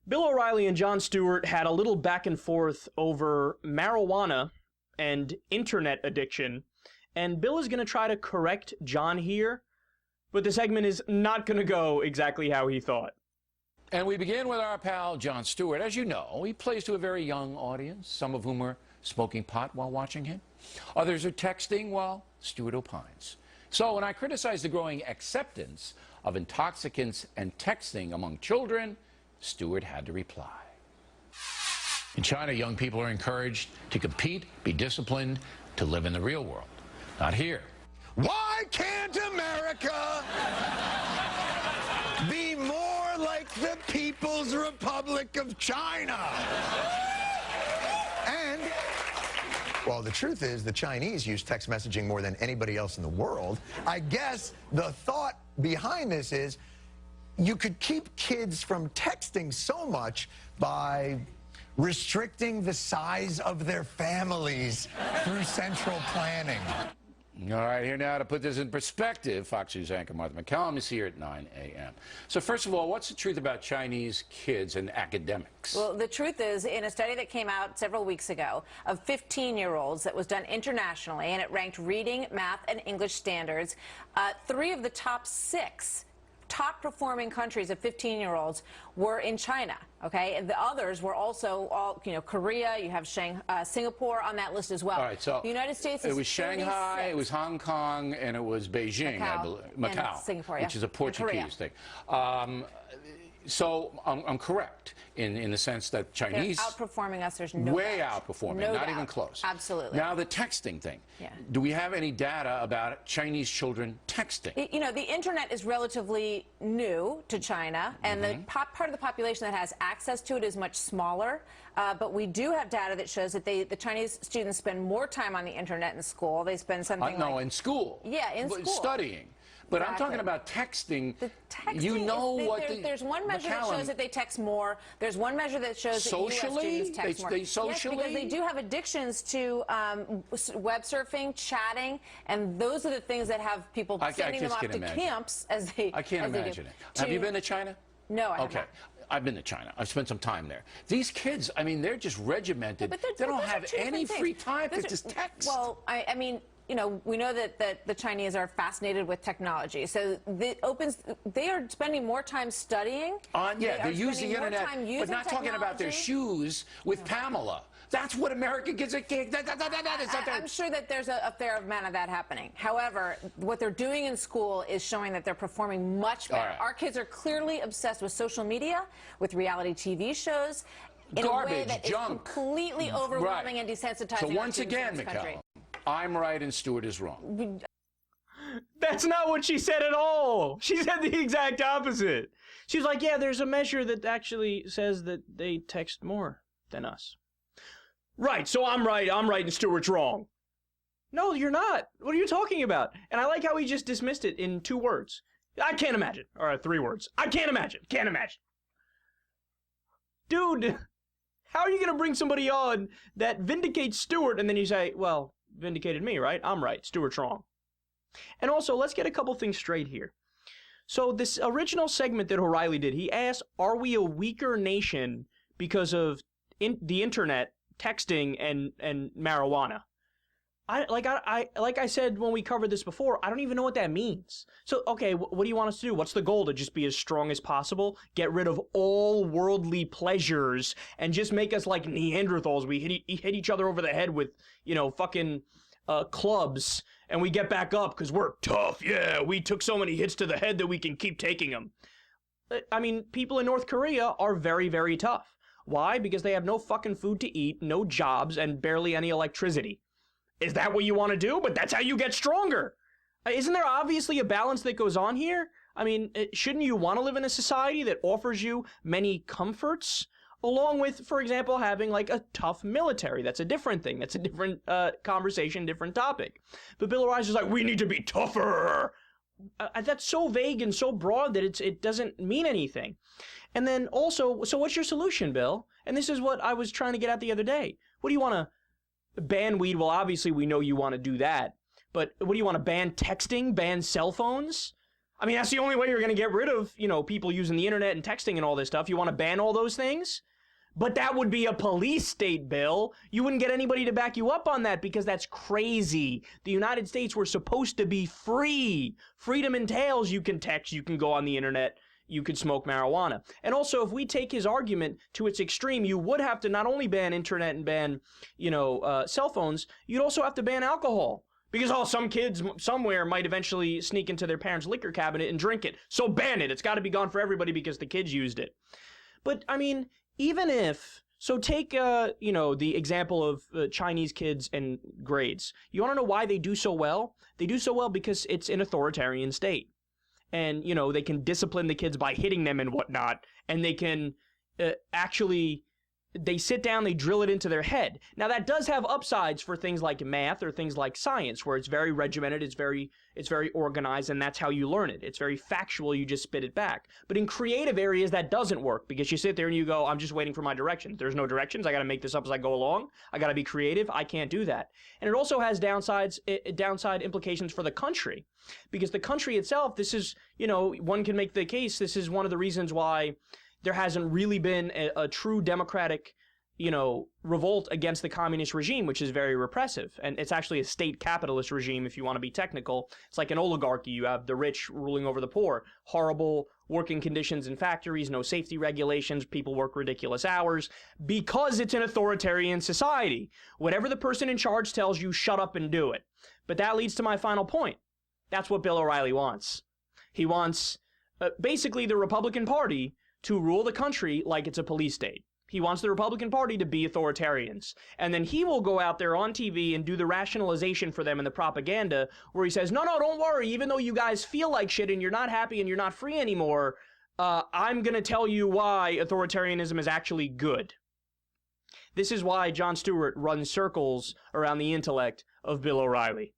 Bill O'Reilly and Jon Stewart had a little back and forth over marijuana and internet addiction, and Bill is going to try to correct Jon here, but the segment is not going to go exactly how he thought. And we begin with our pal Jon Stewart. As you know, he plays to a very young audience, some of whom are smoking pot while watching him. Others are texting while Stewart opines. So when I criticize the growing acceptance of intoxicants and texting among children, Stewart had to reply. In China, young people are encouraged to compete, be disciplined, to live in the real world. Not here. Why can't America be more like the People's Republic of China? And, well, the truth is the Chinese use text messaging more than anybody else in the world. I guess the thought behind this is you could keep kids from texting so much by restricting the size of their families through central planning. All right, here now to put this in perspective, Fox News anchor Martha McCallum is here at 9 a.m. So first of all, what's the truth about Chinese kids and academics? Well, the truth is, in a study that came out several weeks ago of 15-year-olds that was done internationally, and it ranked reading, math, and English standards, 3 of the top 6 top-performing countries of 15-year-olds were in China, okay? And the others were also all, Korea, you have Singapore on that list as well. All right, so the United States is it was Shanghai, 36. it was Hong Kong, and it was Beijing, I believe. Macau, and Singapore, which is a Portuguese thing. So I'm correct in the sense that Chinese... They're outperforming us, there's no way doubt. outperforming, No not doubt. even close. Absolutely. Now the texting thing. Yeah. Do we have any data about Chinese children texting? The internet is relatively new to China, and the part of the population that has access to it is much smaller. But we do have data that shows that the Chinese students spend more time on the internet in school. They spend something No, in school. Yeah, in school. Studying. But Exactly. I'm talking about texting. The texting you know there's one measure that shows that they text more. There's one measure that shows that socially? U.S. students text more. They socially? Yes, because they do have addictions to web surfing, chatting, and those are the things that have people sending them off to camps as they I can't imagine it. Have you been to China? No, I have not. I've been to China. I've spent some time there. These kids, I mean, they're just regimented. Yeah, they don't have any free time to just text. Well, I mean, we know that the Chinese are fascinated with technology. So they are spending more time studying. They use the internet, but not talking about their shoes with Pamela. That's what American kids are. I'm sure that there's a fair amount of that happening. However, what they're doing in school is showing that they're performing much better. Right. Our kids are clearly obsessed with social media, with reality TV shows, in a way that junk. is completely overwhelming and desensitizing. So once again, McCallum, I'm right and Stewart is wrong. That's not what she said at all. She said the exact opposite. She's like, yeah, there's a measure that actually says that they text more than us. Right, so I'm right and Stewart's wrong. No, you're not. What are you talking about? And I like how he just dismissed it in 2 words. I can't imagine. Or 3 words. I can't imagine. Can't imagine. Dude, how are you going to bring somebody on that vindicates Stewart and then you say, well, vindicated me, right? I'm right. Stewart's wrong. And also, let's get a couple things straight here. So this original segment that O'Reilly did, he asked, are we a weaker nation because of the internet, texting, and marijuana? Like I said when we covered this before, I don't even know what that means. So, okay, what do you want us to do? What's the goal? To just be as strong as possible? Get rid of all worldly pleasures and just make us like Neanderthals? We hit each other over the head with, fucking clubs, and we get back up because we're tough. Yeah, we took so many hits to the head that we can keep taking them. I mean, people in North Korea are very, very tough. Why? Because they have no fucking food to eat, no jobs, and barely any electricity. Is that what you want to do? But that's how you get stronger. Isn't there obviously a balance that goes on here? I mean, shouldn't you want to live in a society that offers you many comforts? Along with, for example, having like a tough military. That's a different thing. That's a different conversation, different topic. But Bill O'Reilly's is like, we need to be tougher. That's so vague and so broad that it doesn't mean anything. And then also, so what's your solution, Bill? And this is what I was trying to get at the other day. What do you want to ban weed? Well, obviously we know you want to do that. But what do you want to ban texting? Ban cell phones? I mean, that's the only way you're going to get rid of, people using the internet and texting and all this stuff. You want to ban all those things? But that would be a police state, Bill. You wouldn't get anybody to back you up on that because that's crazy. The United States were supposed to be free. Freedom entails you can text, you can go on the internet, you could smoke marijuana. And also, if we take his argument to its extreme, you would have to not only ban internet and ban, cell phones, you'd also have to ban alcohol. Because, some kids somewhere might eventually sneak into their parents' liquor cabinet and drink it. So ban it. It's got to be gone for everybody because the kids used it. But, I mean, even if, so take, the example of Chinese kids and grades. You want to know why they do so well? They do so well because it's an authoritarian state. And, they can discipline the kids by hitting them and whatnot. And they can they sit down, they drill it into their head. Now, that does have upsides for things like math or things like science, where it's very regimented, it's very organized, and that's how you learn it. It's very factual, you just spit it back. But in creative areas, that doesn't work, because you sit there and you go, I'm just waiting for my directions. There's no directions, I gotta make this up as I go along. I gotta be creative, I can't do that. And it also has downside implications for the country. Because the country itself, this is, one can make the case, this is one of the reasons why there hasn't really been a true democratic, revolt against the communist regime, which is very repressive. And it's actually a state capitalist regime, if you want to be technical. It's like an oligarchy. You have the rich ruling over the poor. Horrible working conditions in factories, no safety regulations, people work ridiculous hours, because it's an authoritarian society. Whatever the person in charge tells you, shut up and do it. But that leads to my final point. That's what Bill O'Reilly wants. He wants, basically, the Republican Party to rule the country like it's a police state. He wants the Republican Party to be authoritarians. And then he will go out there on TV and do the rationalization for them and the propaganda where he says, no, don't worry, even though you guys feel like shit and you're not happy and you're not free anymore, I'm going to tell you why authoritarianism is actually good. This is why Jon Stewart runs circles around the intellect of Bill O'Reilly.